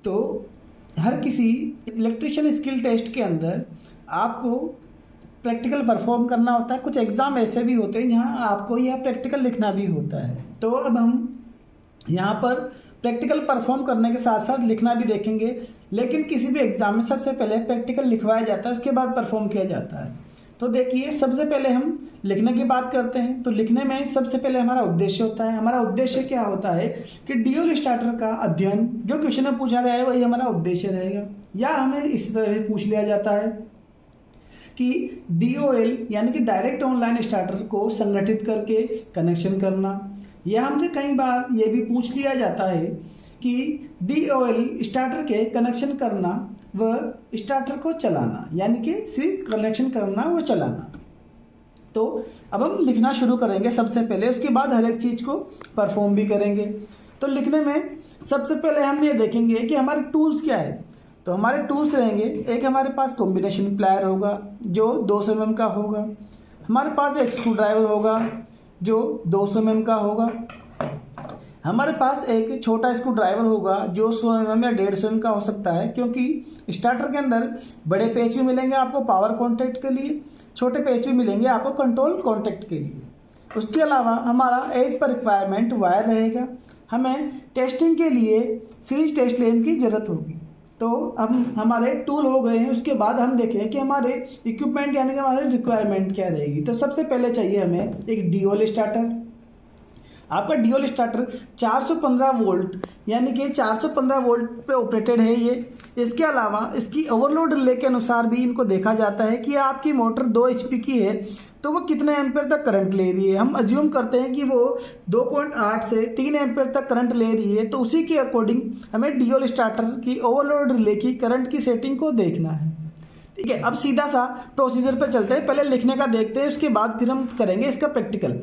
तो हर किसी electrician skill test के अंदर आपको प्रैक्टिकल परफॉर्म करना होता है। कुछ एग्ज़ाम ऐसे भी होते हैं जहाँ आपको यह प्रैक्टिकल लिखना भी होता है। तो अब हम यहाँ पर प्रैक्टिकल परफॉर्म करने के साथ साथ लिखना भी देखेंगे, लेकिन किसी भी एग्ज़ाम में सबसे पहले प्रैक्टिकल लिखवाया जाता है, उसके बाद परफॉर्म किया जाता है। तो देखिए, सबसे पहले हम लिखने की बात करते हैं। तो लिखने में सबसे पहले हमारा उद्देश्य होता है। हमारा उद्देश्य क्या होता है कि डीओएल स्टार्टर का अध्ययन, जो क्वेश्चन में पूछा गया है वही हमारा उद्देश्य रहेगा। या हमें इस तरह भी पूछ लिया जाता है कि डीओएल यानी कि डायरेक्ट ऑनलाइन स्टार्टर को संगठित करके कनेक्शन करना। यह हमसे कई बार ये भी पूछ लिया जाता है कि डीओएल स्टार्टर के कनेक्शन करना व स्टार्टर को चलाना, यानी कि सिर्फ कनेक्शन करना व चलाना। तो अब हम लिखना शुरू करेंगे सबसे पहले, उसके बाद हर एक चीज़ को परफॉर्म भी करेंगे। तो लिखने में सबसे पहले हम ये देखेंगे कि हमारे टूल्स क्या है। तो हमारे टूल्स रहेंगे, एक हमारे पास कॉम्बिनेशन प्लायर होगा जो 200 mm का होगा, हमारे पास एक स्क्रू ड्राइवर होगा जो 200 mm का होगा, हमारे पास एक छोटा स्क्रू ड्राइवर होगा जो 100 mm या 150 mm का हो सकता है, क्योंकि स्टार्टर के अंदर बड़े पेच भी मिलेंगे आपको पावर कॉन्टैक्ट के लिए, छोटे पेच भी मिलेंगे आपको कंट्रोल कॉन्टैक्ट के लिए। उसके अलावा हमारा एज पर रिक्वायरमेंट वायर रहेगा। हमें टेस्टिंग के लिए सीरीज टेस्ट लैंप की ज़रूरत होगी। तो अब हमारे टूल हो गए हैं, उसके बाद हम देखें कि हमारे इक्विपमेंट यानी कि हमारे रिक्वायरमेंट क्या रहेगी। तो सबसे पहले चाहिए हमें एक डीओएल स्टार्टर। आपका डीओएल स्टार्टर 415 वोल्ट यानी कि 415 वोल्ट पे ऑपरेटेड है ये। इसके अलावा इसकी ओवरलोड रिले के अनुसार भी इनको देखा जाता है कि आपकी मोटर 2 HP की है तो वो कितने एम्पेयर तक करंट ले रही है। हम अज्यूम करते हैं कि वो 2.8 से 3 एम्पेयर तक करंट ले रही है, तो उसी के अकॉर्डिंग हमें डीओएल स्टार्टर की ओवरलोड रिले की करंट की सेटिंग को देखना है। ठीक है, अब सीधा सा प्रोसीजर पे चलते हैं। पहले लिखने का देखते हैं, उसके बाद फिर हम करेंगे इसका प्रैक्टिकल।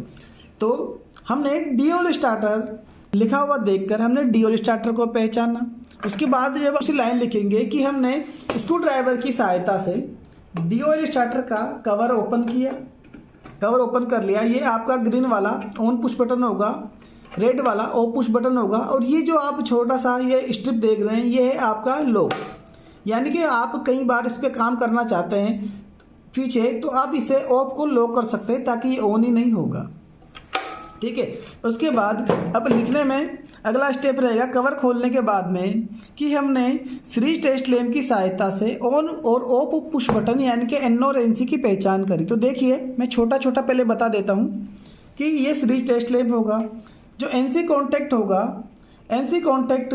तो हमने डीओएल स्टार्टर लिखा हुआ देखकर हमने डीओएल स्टार्टर को पहचाना। उसके बाद जब उसी लाइन लिखेंगे कि हमने स्क्रू ड्राइवर की सहायता से डीओएल स्टार्टर का कवर ओपन किया, कवर ओपन कर लिया। ये आपका ग्रीन वाला ऑन पुश बटन होगा, रेड वाला ऑफ पुश बटन होगा, और ये जो आप छोटा सा ये स्ट्रिप देख रहे हैं ये है आपका लॉक, यानी कि आप कई बार इस पर काम करना चाहते हैं पीछे तो आप इसे ऑफ को लॉक कर सकते हैं ताकि ये ऑन ही नहीं होगा। ठीक है, उसके बाद अब लिखने में अगला स्टेप रहेगा कवर खोलने के बाद में कि हमने सीरीज टेस्ट लैंप की सहायता से ऑन और ऑफ पुश बटन यानी कि एन और एनसी की पहचान करी। तो देखिए, मैं छोटा छोटा पहले बता देता हूँ कि ये सीरीज टेस्ट लैंप होगा। जो एनसी कॉन्टैक्ट होगा, एनसी कॉन्टैक्ट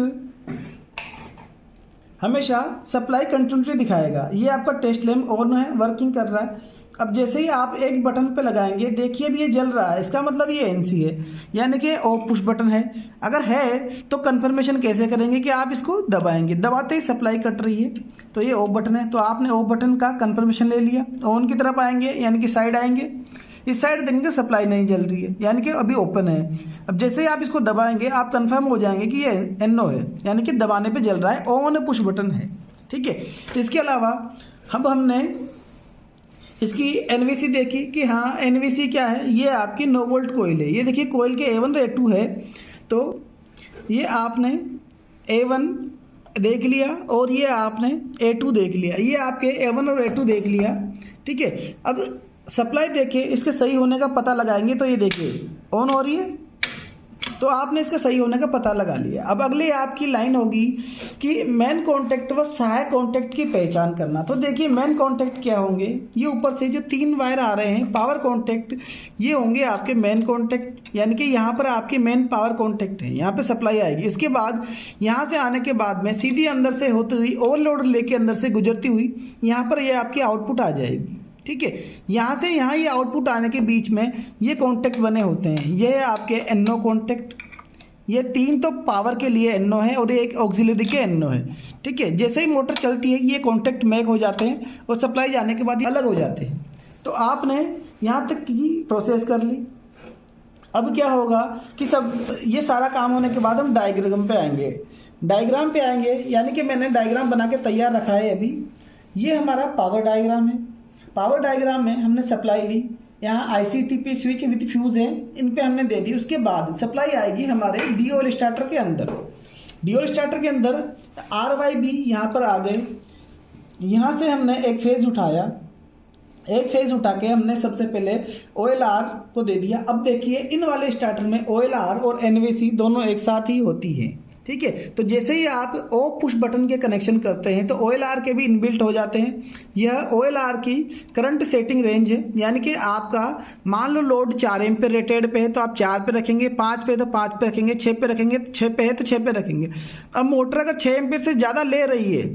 हमेशा सप्लाई कंटिन्यूटी दिखाएगा। ये आपका टेस्ट लैंप ऑन है, वर्किंग कर रहा है। अब जैसे ही आप एक बटन पे लगाएंगे, देखिए अब ये जल रहा है, इसका मतलब ये एनसी है, यानी कि ऑफ पुश बटन है। अगर है तो कंफर्मेशन कैसे करेंगे कि आप इसको दबाएंगे, दबाते ही सप्लाई कट रही है तो ये ऑफ बटन है। तो आपने ऑफ बटन का कंफर्मेशन ले लिया। ऑन की तरफ आएंगे यानी कि साइड आएंगे, इस साइड देखेंगे सप्लाई नहीं जल रही है यानी कि अभी ओपन है। अब जैसे ही आप इसको दबाएंगे आप कंफर्म हो जाएंगे कि ये एनओ है, यानी कि दबाने पे जल रहा है, ऑन पुश बटन है। ठीक है, इसके अलावा हमने इसकी एनवीसी देखी कि हाँ एनवीसी क्या है, ये आपकी 9 वोल्ट कोयल है। ये देखिए कोयल के A1 A2 है, तो ये आपने A1 देख लिया और ये आपने A2 देख लिया। ये आपके A1 और A2 देख लिया। ठीक है, अब सप्लाई देखिए, इसके सही होने का पता लगाएंगे तो ये देखिए ऑन हो रही है, तो आपने इसका सही होने का पता लगा लिया। अब अगले आपकी लाइन होगी कि मेन कॉन्टैक्ट व सहायक कॉन्टैक्ट की पहचान करना। तो देखिए मेन कॉन्टैक्ट क्या होंगे, ये ऊपर से जो 3 वायर आ रहे हैं पावर कॉन्टैक्ट, ये होंगे आपके मेन कॉन्टैक्ट, यानी कि यहाँ पर आपकी मेन पावर कॉन्टैक्ट है, यहाँ पे सप्लाई आएगी। इसके बाद यहाँ से आने के बाद में सीधी अंदर से होती हुई ओवरलोड लेके अंदर से गुजरती हुई यहाँ पर ये आपकी आउटपुट आ जाएगी। ठीक है, यहाँ से यहाँ ये आउटपुट आने के बीच में ये कॉन्टैक्ट बने होते हैं। ये है आपके एनओ कॉन्टैक्ट, ये 3 तो पावर के लिए एनओ है और एक ऑक्सिलरी के एनओ है। ठीक है, जैसे ही मोटर चलती है ये कॉन्टैक्ट मैक हो जाते हैं और सप्लाई जाने के बाद ये अलग हो जाते हैं। तो आपने यहाँ तक की प्रोसेस कर ली। अब क्या होगा कि सब ये सारा काम होने के बाद हम डायग्राम पे आएंगे। डायग्राम पे आएंगे यानी कि मैंने डायग्राम बना के तैयार रखा है अभी। ये हमारा पावर डायग्राम है। पावर डायग्राम में हमने सप्लाई ली, यहाँ ICTP स्विच विद फ्यूज है, इन पे हमने दे दी। उसके बाद सप्लाई आएगी हमारे डीओएल स्टार्टर के अंदर। ड्यूल स्टार्टर के अंदर RYB यहाँ पर आ गए, यहाँ से हमने एक फेज उठाया, एक फेज उठा के हमने सबसे पहले OLR को दे दिया। अब देखिए इन वाले स्टार्टर में OLR और NVC दोनों एक साथ ही होती है, ठीक है। तो जैसे ही आप O पुश बटन के कनेक्शन करते हैं तो OLR के भी इनबिल्ट हो जाते हैं। यह OLR की करंट सेटिंग रेंज है, यानी कि आपका मान लो लोड 4 एम्पीयर रेटेड पे है तो आप 4 पे रखेंगे, 5 पे तो 5 पे रखेंगे, 6 पे रखेंगे, 6 पे है तो 6 पे रखेंगे। अब मोटर अगर 6 एम्पीयर से ज़्यादा ले रही है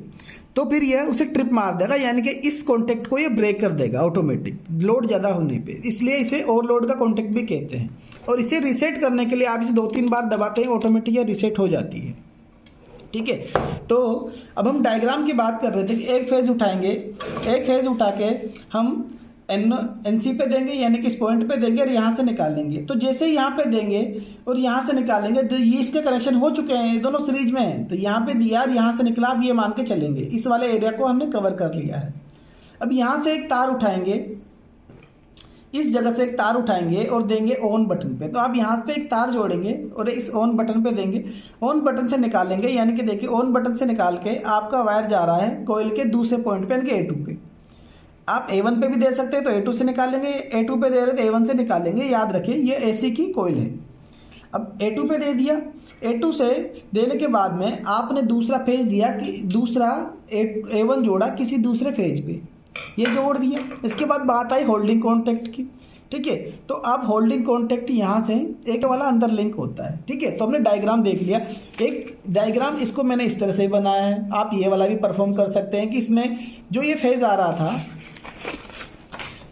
तो फिर यह उसे ट्रिप मार देगा, यानी कि इस कॉन्टैक्ट को ये ब्रेक कर देगा ऑटोमेटिक लोड ज़्यादा होने पे, इसलिए इसे ओवरलोड का कॉन्टैक्ट भी कहते हैं। और इसे रीसेट करने के लिए आप इसे 2-3 बार दबाते हैं, ऑटोमेटिक ये रीसेट हो जाती है, ठीक है। तो अब हम डायग्राम की बात कर रहे थे कि एक फेज उठाएंगे, एक फेज उठा के हम NC पे देंगे, यानी कि इस पॉइंट पे देंगे और यहाँ से निकालेंगे। तो जैसे यहाँ पे देंगे और यहाँ से निकालेंगे तो ये इसके कनेक्शन हो चुके हैं, दोनों सीरीज में हैं। तो यहाँ पे दिया और यहाँ से निकला, अब ये मान के चलेंगे इस वाले एरिया को हमने कवर कर लिया है। अब यहाँ से एक तार उठाएंगे, इस जगह से एक तार उठाएंगे और देंगे ऑन बटन पे। तो आप यहाँ पे एक तार जोड़ेंगे और इस ऑन बटन पे देंगे, ऑन बटन से निकालेंगे, यानी कि देखिए ऑन बटन से निकाल के आपका वायर जा रहा है कोयल के दूसरे पॉइंट पे, यानी कि A2 पे। आप A1 पे भी दे सकते हैं तो A2 से निकालेंगे, A2 पे दे रहे तो A1 से निकालेंगे। याद रखिए ये AC की कोयल है। अब A2 पे दे दिया, A2 से देने के बाद में आपने दूसरा फेज दिया कि दूसरा A1 जोड़ा किसी दूसरे फेज पे, ये जोड़ दिया। इसके बाद बात आई होल्डिंग कॉन्टैक्ट की, ठीक है। तो अब होल्डिंग कॉन्टैक्ट यहाँ से एक वाला अंदर लिंक होता है, ठीक है। तो हमने डायग्राम देख लिया, एक डायग्राम इसको मैंने इस तरह से बनाया है। आप ये वाला भी परफॉर्म कर सकते हैं कि इसमें जो ये फेज आ रहा था,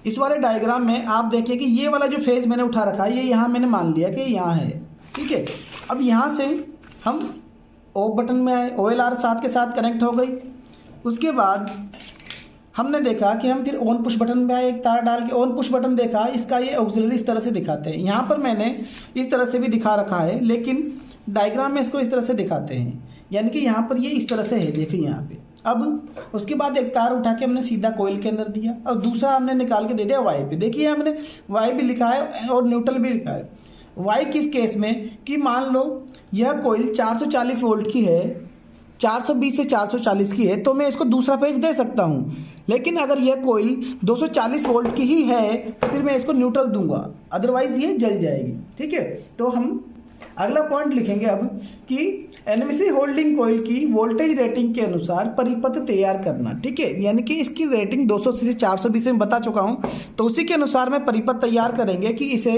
इस वाले डायग्राम में आप देखिए कि ये वाला जो फेज मैंने उठा रखा है ये यहाँ मैंने मान लिया कि यहाँ है, ठीक है। अब यहाँ से हम ऑफ बटन में आए, OLR साथ के साथ कनेक्ट हो गई। उसके बाद हमने देखा कि हम फिर ऑन पुश बटन में आए, एक तार डाल के ऑन पुश बटन देखा, इसका ये ऑक्सिलरी इस तरह से दिखाते हैं। यहाँ पर मैंने इस तरह से भी दिखा रखा है, लेकिन डायग्राम में इसको इस तरह से दिखाते हैं, यानी कि यहाँ पर ये इस तरह से है, देखिए यहाँ पे। अब उसके बाद एक तार उठा के हमने सीधा कोयल के अंदर दिया और दूसरा हमने निकाल के दे दिया वाई पे। देखिए हमने वाई भी लिखा है और न्यूट्रल भी लिखा है। वाई किस केस में कि मान लो यह कोयल 440 वोल्ट की है, 420 से 440 की है, तो मैं इसको दूसरा पेज दे सकता हूँ। लेकिन अगर यह कोयल 240 वोल्ट की ही है तो फिर मैं इसको न्यूट्रल दूंगा, अदरवाइज ये जल जाएगी, ठीक है। तो हम अगला पॉइंट लिखेंगे अब कि NVC होल्डिंग कोयल की वोल्टेज रेटिंग के अनुसार परिपथ तैयार करना, ठीक है। यानी कि इसकी रेटिंग 280 से 420 में बता चुका हूँ, तो उसी के अनुसार में परिपथ तैयार करेंगे कि इसे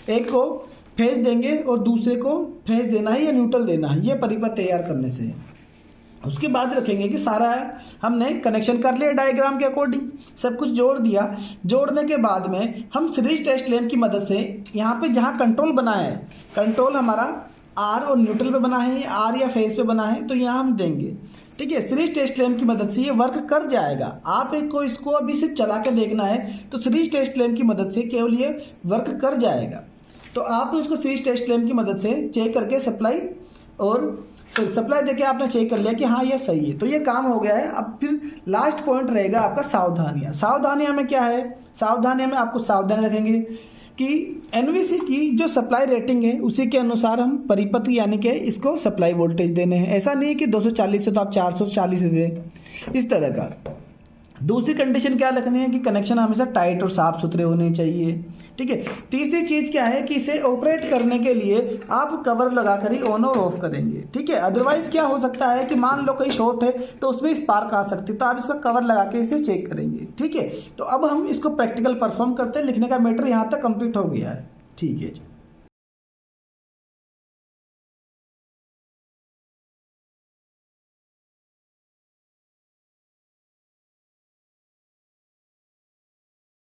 एक को फेज देंगे और दूसरे को फेज देना है या न्यूट्रल देना है, ये परिपथ तैयार करने से। उसके बाद रखेंगे कि सारा हमने कनेक्शन कर लिया डायग्राम के अकॉर्डिंग, सब कुछ जोड़ दिया। जोड़ने के बाद में हम सीरीज टेस्ट लैंप की मदद से यहाँ पे जहाँ कंट्रोल बना है, कंट्रोल हमारा R और न्यूट्रल पे बना है, R या फेज पे बना है, तो यहाँ हम देंगे, ठीक है। सीरीज टेस्ट लैंप की मदद से ये वर्क कर जाएगा। आप एक को इसको अभी सिर्फ चला के देखना है तो सीरीज टेस्ट लैंप की मदद से केवल ये वर्क कर जाएगा। तो आप उसको सीरीज टेस्ट लैंप की मदद से चेक करके सप्लाई और सप्लाई देके आपने चेक कर लिया कि हाँ ये सही है, तो ये काम हो गया है। अब फिर लास्ट पॉइंट रहेगा आपका सावधानियाँ। सावधानियाँ में क्या है, सावधानियाँ में आपको सावधान रखेंगे कि NVC की जो सप्लाई रेटिंग है उसी के अनुसार हम परिपथ यानी कि इसको सप्लाई वोल्टेज देने हैं। ऐसा नहीं है कि 240 से तो आप 440 दें, इस तरह का। दूसरी कंडीशन क्या रखनी है कि कनेक्शन हमेशा टाइट और साफ सुथरे होने चाहिए, ठीक है। तीसरी चीज़ क्या है कि इसे ऑपरेट करने के लिए आप कवर लगाकर ही ऑन और ऑफ करेंगे, ठीक है। अदरवाइज क्या हो सकता है कि मान लो कहीं शॉर्ट है तो उसमें स्पार्क आ सकती है, तो आप इसका कवर लगा के इसे चेक करेंगे, ठीक है। तो अब हम इसको प्रैक्टिकल परफॉर्म करते हैं। लिखने का मैटर यहाँ तक कंप्लीट हो गया है, ठीक है।